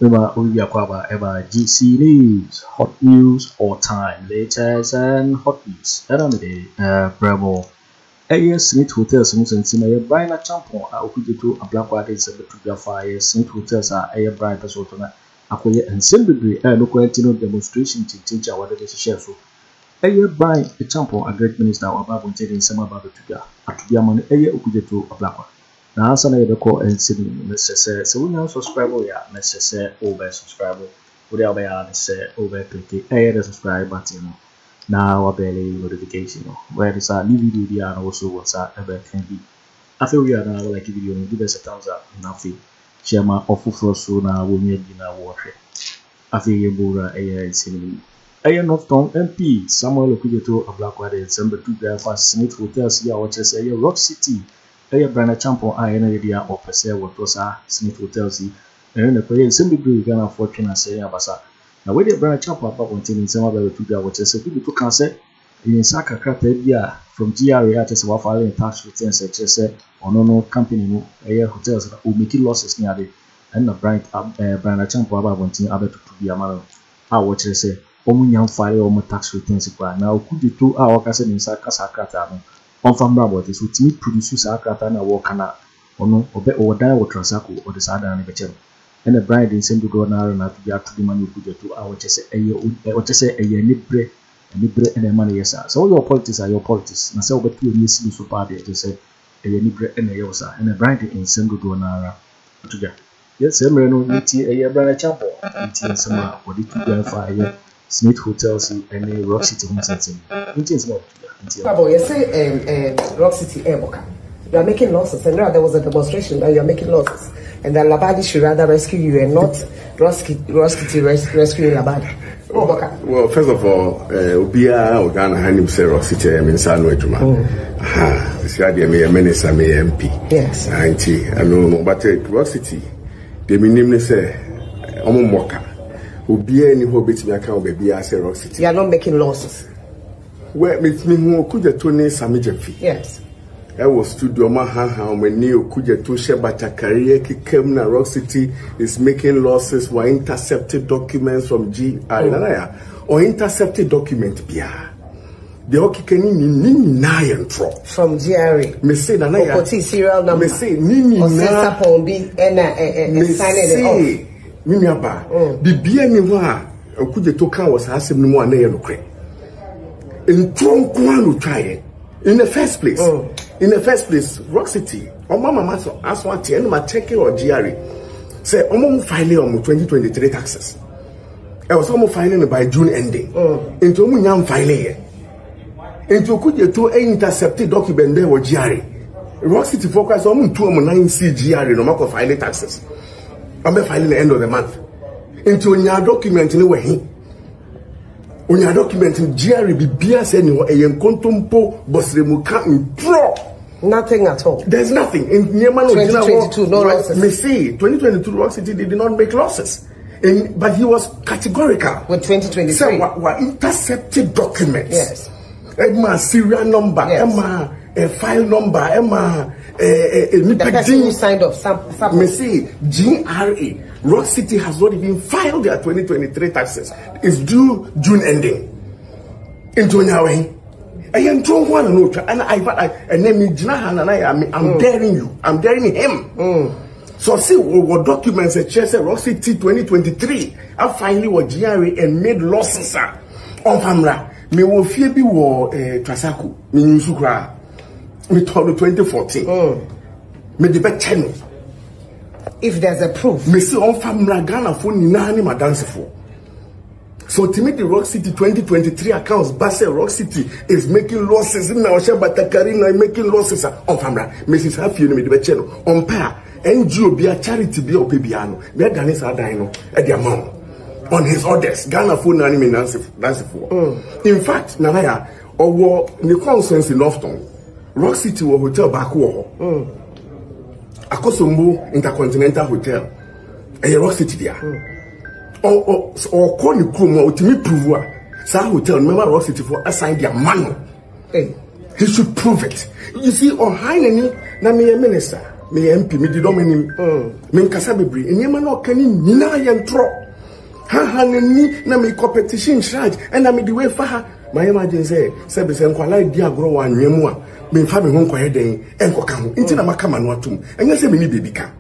Eba Uya Kwaba Eba GC News, hot news all time, latest and hot news. Aramide Bravo. Smith Hotels in Cincinnati, Bryan Acheampong, Okudzeto Ablakwa, December 5, Smith Hotels are Bryan Pesotona, Akoye and Simbri, local demonstration to teach our share. Bryan Acheampong, a great minister, about in some about the Tuga, Atubiamon, Okudzeto Ablakwa. Now, some of the call and sitting necessary. So we now subscribe, necessary over subscribe. Whatever I say over click the subscribe button. Now, a belly notification. Where is our new video and also what's our ever can be. I feel we are now like a video and give us a thumbs up. Nothing. Share my awful first soon. I will need dinner water. I feel you bora a similarly. North Town MP Samuel Okudzeto Ablakwa, December 2 Smith Hotels here, which is a Rock City. Bryan Acheampong idea or per se what was Smith Hotels and then the prayer simply do Ghana fortune and say Abasa. Now, where the Bryan Acheampong about wanting some of the two which is a good to cancel in Saka Kratabia from GRA as well filing tax returns, etc. or no company no hotels that will make losses near the and the Bryan Acheampong about wanting other to be a man. I watch say, Omunyam file or tax returns. Now, could you do our castle in Saka Sakata? On from Bravo, this would meet produces Akata na Wakana or no, or die or Transaco or the Sada and the and the bride in Send to go now and to be up to the money put to our just a year, what to say a year nibre and a money. Yes, so your politics are your politics. And so, but you need to party to say a year nibre and a yosa and a bride in Send to go now to get. Yes, I'm a year Bryan Acheampong, and some what did you go for Smith Hotels and a Rock City Home Center. You say Rock City Airboka. You are making losses, and now there was a demonstration that you are making losses, and that Labadi should rather rescue you and not Rock City rescuing Labadi. Well, first of all, Obia Ogana Hanim say Rock City, I mean, Sano Juma. This year, they may Sammy MP. Yes. I know, but Rock City, they mean say, Omomoka. Obia any hobbits me account, baby, I say Rock City. You are not making losses. Well, me Okudzeto ne Sammy Gyamfi. Yes. I was studio Mahama when Okudzeto Shebata career came na Rock City is making losses for intercepted documents from GRA or intercepted document bia. The okikeni ni na yentro from GRA. Me say na ya. Okoti serial number. Me say ni na pombi and sign it off. Me aba. Bibia ni ho a Okudzeto kan was asem ni mo na ye nokre. In the first place, Rock City, or Mama as one ten, my check or GRA say, I'm filing on 2023 taxes. I was almost filing by June ending. Into Munyam filing into Okudzeto intercepted document there or GRA. Rock City focus on 209C GRA no matter filing taxes. I'm filing the end of the month. Into your document anyway. On your document in GRA BBS said no a contumpo bosremuka in pro. Nothing at all. There's nothing. In 2022, no losses. Me see, 2022 Rock City did not make losses. But he was categorical. With 2023. So what intercepted documents. Yes. Emma serial number, yes. Emma a file number, Emma the person who signed off. Me see, GRA. Rock City has not even filed their 2023 taxes. It's due June ending. Into Nyawe. I am trying one and I'm daring you. I'm daring him. So see what documents that say Rock City 2023. I finally was GRA and made losses on Famra. Me wo fie bi wo Trasaku. Me Nusukra. Me told 2014. Me the bet channel. If there's a proof. Me see on family Ghana for nani ma dance for. So to me the Rock City 2023 accounts, Basse Rock City is making losses. Na Osha Batakarina making losses on family. Mrs. Hafi me the channel on pa NGO be a charity be opebiano. Me Ghanese are dying at their mom on his orders. Ghana for nani me dance for. In fact, Nanaya or the consensus in Lofton, Rock City or hotel back war. Akosombo Intercontinental Hotel, a Rock City there. Or call the crew more to me prove Sa hotel, remember Rock City for assign their money. He should prove it. You see, on Hineni, na me a minister. me MP me di domini me nkasa bebre enema na okani nyina ye ntro ha ni na me competition charge and na me di way fa ha Mahama say be say nkwala di agro wa anwemu a me fa me ho nkoye den enkoka ho nti na maka manu atum enye say me ni baby ka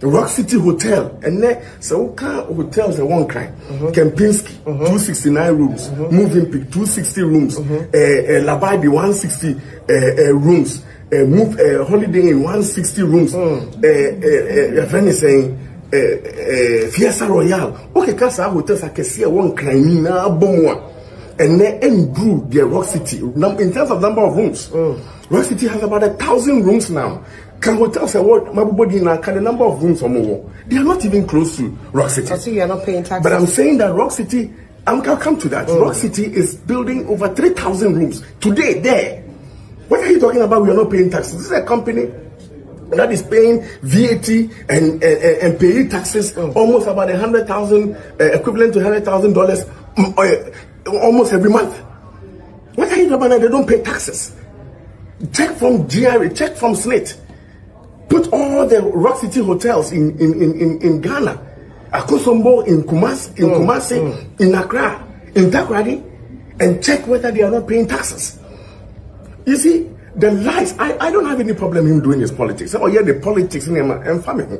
Rock City Hotel and there so hotels are one crime. Kempinski 269 rooms, Moving Peak 260 rooms, Labadi 160 rooms, Holiday Inn 160 rooms, saying Fiesta Royale. Okay, Casa hotels I can see one crime na bomwa. And then improve their Rock City in terms of number of rooms. Rock City has about 1,000 rooms now. Can hotels say what my body now can the number of rooms or more? They are not even close to Rock City. I see you are not paying taxes. But I'm saying that Rock City, I'll come to that. Rock City is building over 3,000 rooms today there. What are you talking about? We are not paying taxes. This is a company that is paying VAT and paying taxes almost about 100,000 equivalent to $100,000 almost every month. What are you talking about? They don't pay taxes. Check from GRA, check from Slate. Put all the Rock City hotels in Ghana, Akosombo, in Kumasi, in Accra, in Takoradi, and check whether they are not paying taxes. You see, the lies, I don't have any problem him doing his politics. Oh yeah, the politics in him family.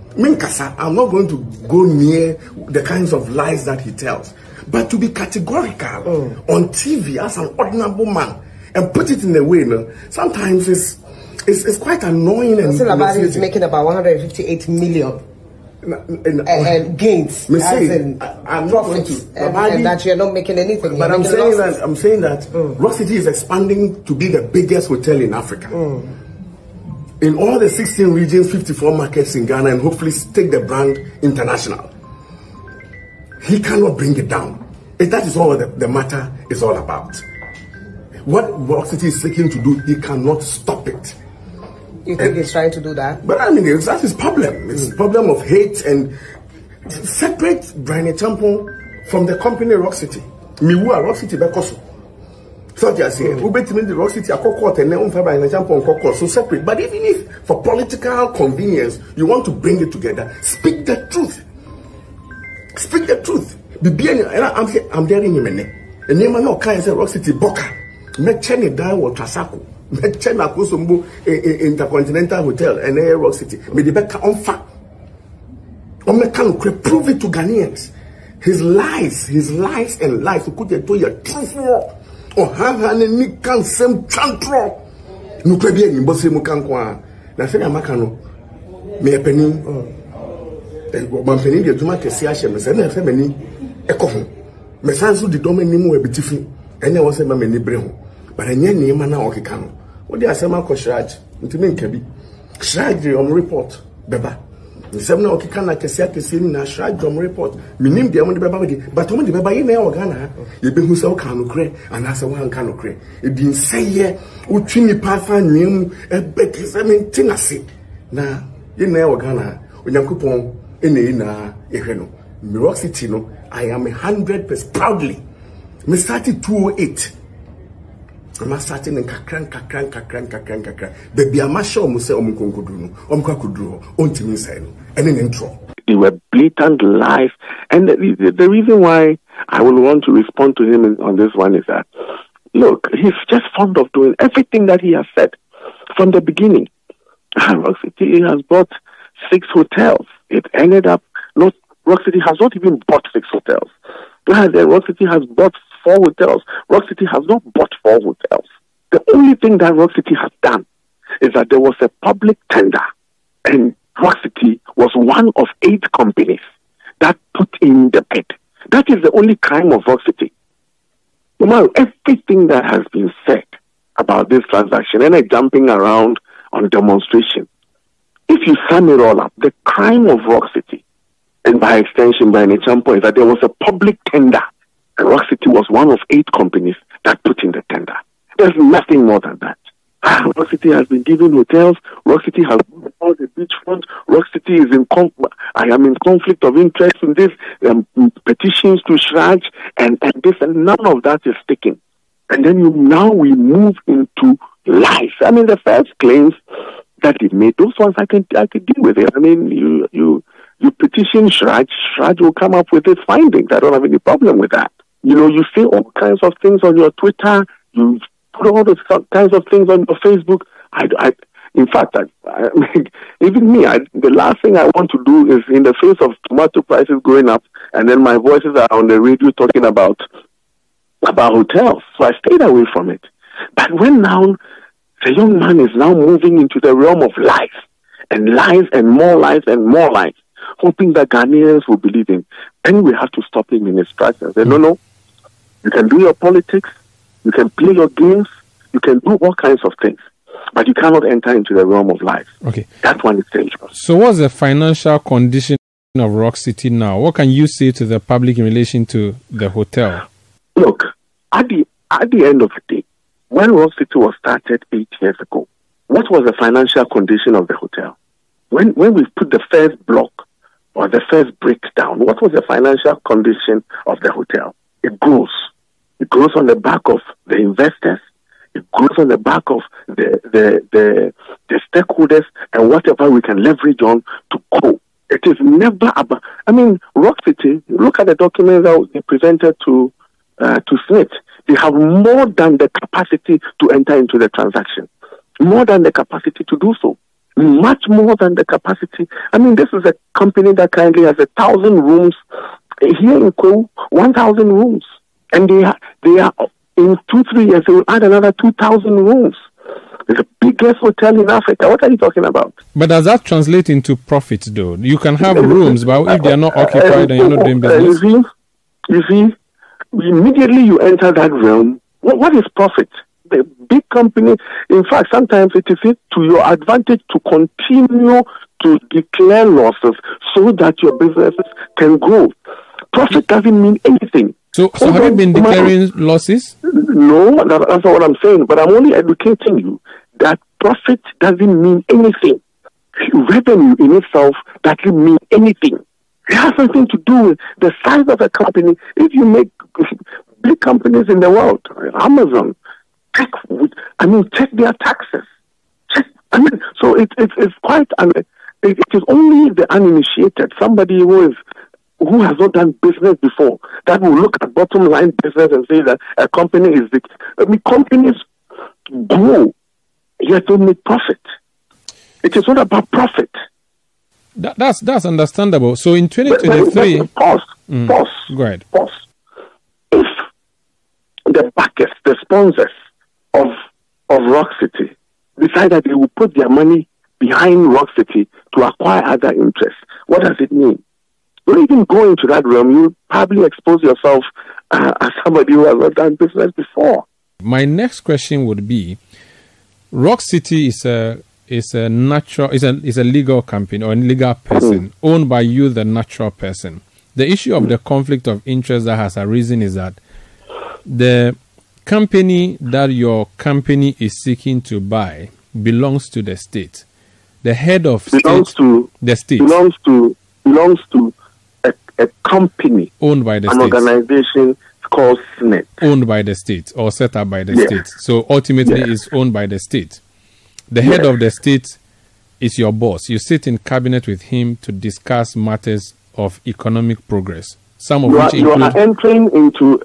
Minkasa, I'm not going to go near the kinds of lies that he tells. But to be categorical on TV as an ordinary man and put it in a way, you know, sometimes it's quite annoying. And Labadi is making about 158 million and gains. I'm not going to and that you're not making anything. But I'm saying that Rock City is expanding to be the biggest hotel in Africa. In all the 16 regions, 54 markets in Ghana, and hopefully take the brand international. He cannot bring it down. That is all the matter is all about. What Rock City is seeking to do, he cannot stop it. You think he's trying to do that? But I mean, that's his problem. It's a problem of hate and separate Bryan Acheampong from the company Rock City. Miwa Rock City Bekoso. So just say, we bet the Rock City Akoko and then Bryan Acheampong Koko so separate. But even if for political convenience you want to bring it together, speak the truth. Speak the truth. I'm daring him and name no kind say Rock City Boka. Me cheni dan wo Trasako. Me chena Kosombo Intercontinental Hotel and Rock City. Me the beka onfa. O me can prove it to Ghanaians. His lies and lies could you do your truth. O ha ni kan sem chantro. No kwe bi ni bosse mu kan kwa. Na se na maka no. Me epeni Bampeni de Juma Kesi Ashem, and I said, many echo. Messansu di Dominimu a bitifi, and I was a mammy brehu. But I knew Mana Okikano. What did I say, Marco Shraj? Into me, Kabi. Shraj on report, Beba. The 7 Okikana Kesia Kesini, Shraj on report. Minim the only baby, but only the baby in Ghana. You been who so can cray, and as a one can cray. It didn't say, yeah, Uchini Pafa knew a better Tinasi. Now, you know Ghana, when you coupon. Rock City, no, I am 100% proudly. Me started 208. I'm starting in kakran. Baby, I'm sure I'm saying and an intro. They were blatant lies, and the reason why I will want to respond to him on this one is that, look, he's just fond of doing everything that he has said from the beginning. Rock City has bought 6 hotels. It ended up, Rock City has not even bought 6 hotels. Rock City has bought 4 hotels. Rock City has not bought 4 hotels. The only thing that Rock City has done is that there was a public tender, and Rock City was one of 8 companies that put in the bid. That is the only crime of Rock City. No matter everything that has been said about this transaction, and jumping around on demonstration, if you sum it all up, the crime of Rock City, and by extension Bryan Acheampong, is that there was a public tender, and Rock City was one of 8 companies that put in the tender. There's nothing more than that. Rock City has been given hotels. Rock City has all the beachfront. Rock City is I am in conflict of interest in this, petitions to Shraj, and this, and none of that is sticking. And then we move into lies. I mean, the first claims that they made, those ones I can deal with it. I mean, you petition Shraj will come up with his findings. I don't have any problem with that. You know, you say all kinds of things on your Twitter, you put all those kinds of things on your Facebook. In fact, even me, the last thing I want to do is, in the face of tomato prices going up, and then my voices are on the radio talking about hotels. So I stayed away from it. But when now the young man is now moving into the realm of lies and lies and more lies and more lies, hoping that Ghanaians will believe him, then we have to stop him in his tracks and say, no, you can do your politics, you can play your games, you can do all kinds of things, but you cannot enter into the realm of life. Okay. That one is dangerous. So what's the financial condition of Rock City now? What can you say to the public in relation to the hotel? Look, at the end of the day, when Rock City was started 8 years ago, what was the financial condition of the hotel? When we put the first block or the first breakdown, what was the financial condition of the hotel? It grows. It grows on the back of the investors. It grows on the back of the stakeholders and whatever we can leverage on to grow. It is never about. I mean, Rock City. Look at the documents that they presented to Smith. They have more than the capacity to enter into the transaction, more than the capacity to do so, much more than the capacity. I mean, this is a company that currently has 1,000 rooms here in Kweku, 1,000 rooms, and they are in 2-3 years they will add another 2,000 rooms. It's the biggest hotel in Africa. What are you talking about? But does that translate into profits, though? You can have rooms, but if they are not occupied and you're not doing business, you see. Immediately you enter that realm, what is profit? The big company, in fact, sometimes it is to your advantage to continue to declare losses so that your businesses can grow. Profit doesn't mean anything. So have you been declaring losses? No, that's not what I'm saying, but I'm only educating you that profit doesn't mean anything. Revenue in itself doesn't mean anything. It has something to do with the size of a company. If you make big companies in the world, Amazon, check their taxes. So it's quite. It is only the uninitiated, somebody who has not done business before, that will look at bottom line business and say that a company is big. Companies grow, yet don't make profit. It is not about profit. That's understandable. So in 2023, pause. Go ahead. Pause. If the backers, the sponsors of Rock City decide that they will put their money behind Rock City to acquire other interests, what does it mean? Don't even go into that realm. You probably expose yourself as somebody who has not done business before. My next question would be: Rock City is a legal company or a legal person owned by you, the natural person. The issue of the conflict of interest that has arisen is that the company that your company is seeking to buy belongs to the state. The head of belongs to a company owned by the state, an organization called SNET, owned by the state or set up by the state. So ultimately, it's owned by the state. The head of the state is your boss. You sit in cabinet with him to discuss matters of economic progress. Some of which you are entering into.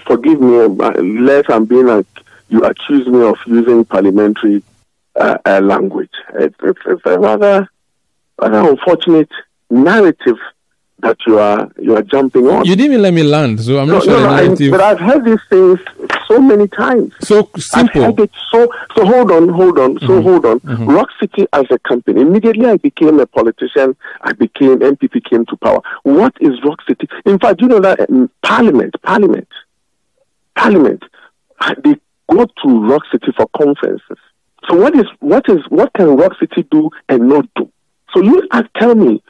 Forgive me, unless I'm being you accuse me of using parliamentary language. It's a rather unfortunate narrative that you are jumping on. You didn't even let me land, so I'm not sure the narrative. But I've heard these things so many times. So simple. I've heard it so hold on. Rock City as a company. Immediately I became a politician. MPP came to power. What is Rock City? In fact, you know that Parliament, they go to Rock City for conferences. So what can Rock City do and not do? So you tell me,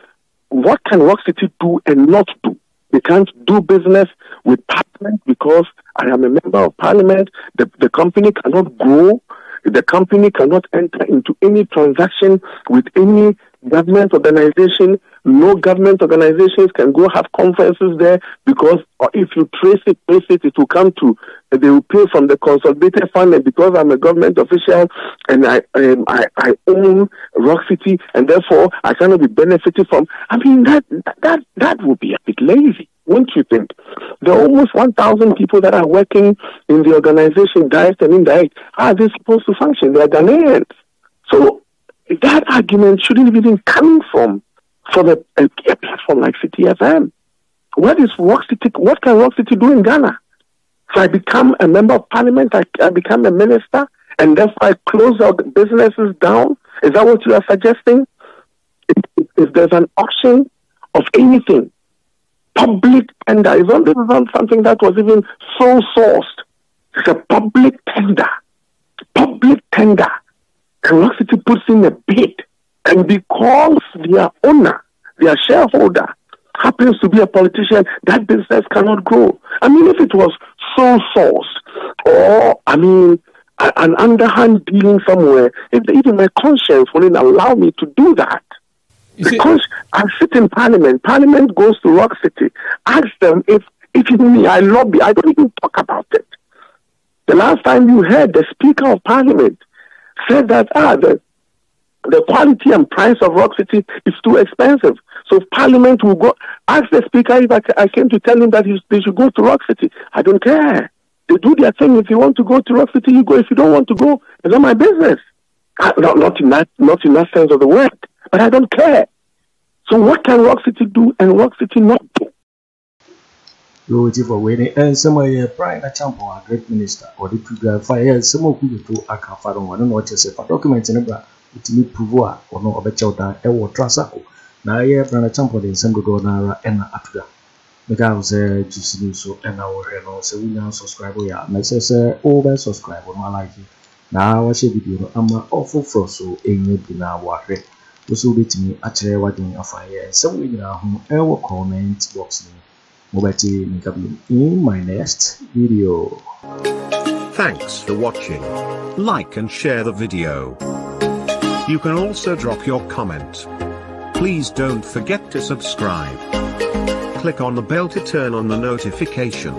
what can Rock City do and not do? They can't do business with Parliament because I am a member of Parliament. The company cannot grow. The company cannot enter into any transaction with any government organization No government organizations can go have conferences there because if you trace it, it will come to, they will pay from the consolidated fund, and because I'm a government official and I own Rock City and therefore I cannot be benefiting from, I mean, that would be a bit lazy, wouldn't you think? There are almost 1,000 people that are working in the organization, direct and indirect. How are they supposed to function? They are Ghanaians. So that argument shouldn't even come from a platform like City FM. What can Rock City do in Ghana? So I become a member of parliament, I become a minister, and therefore I close our businesses down? Is that what you are suggesting? If there's an auction of anything, public tender, this is not something that was even so sourced. It's a public tender. Public tender. And Rock City puts in a bid. And because their owner, their shareholder, happens to be a politician, that business cannot grow. I mean, if it was so sourced, or, I mean, an underhand dealing somewhere, even my conscience wouldn't allow me to do that. Because I sit in Parliament. Parliament goes to Rock City. Ask them if it's me, I lobby. I don't even talk about it. The last time you heard the Speaker of Parliament said that the quality and price of Rock City is too expensive. So Parliament will go. Ask the Speaker if I came to tell him that they should go to Rock City. I don't care. They do their thing. If you want to go to Rock City, you go. If you don't want to go, it's not my business. Not in that sense of the word. But I don't care. So what can Rock City do and Rock City not do? For waiting, and some Bryan Acheampong, a great minister, or the two fire, some of you to Akufo-Addo, I don't know what you say, but documents in a it need pouvoir or no of a child that will trust. Now, yeah, Bryan Acheampong in some good honor and Atta. The guy was juicy so and our and so we now subscribe. Yeah, myself, over subscribe on my life. Now, I share video. I'm awful for so in you now. What also with me actually watching a fire. So we now our comment box. In my next video. Thanks for watching. Like and share the video. You can also drop your comment. Please don't forget to subscribe. Click on the bell to turn on the notification.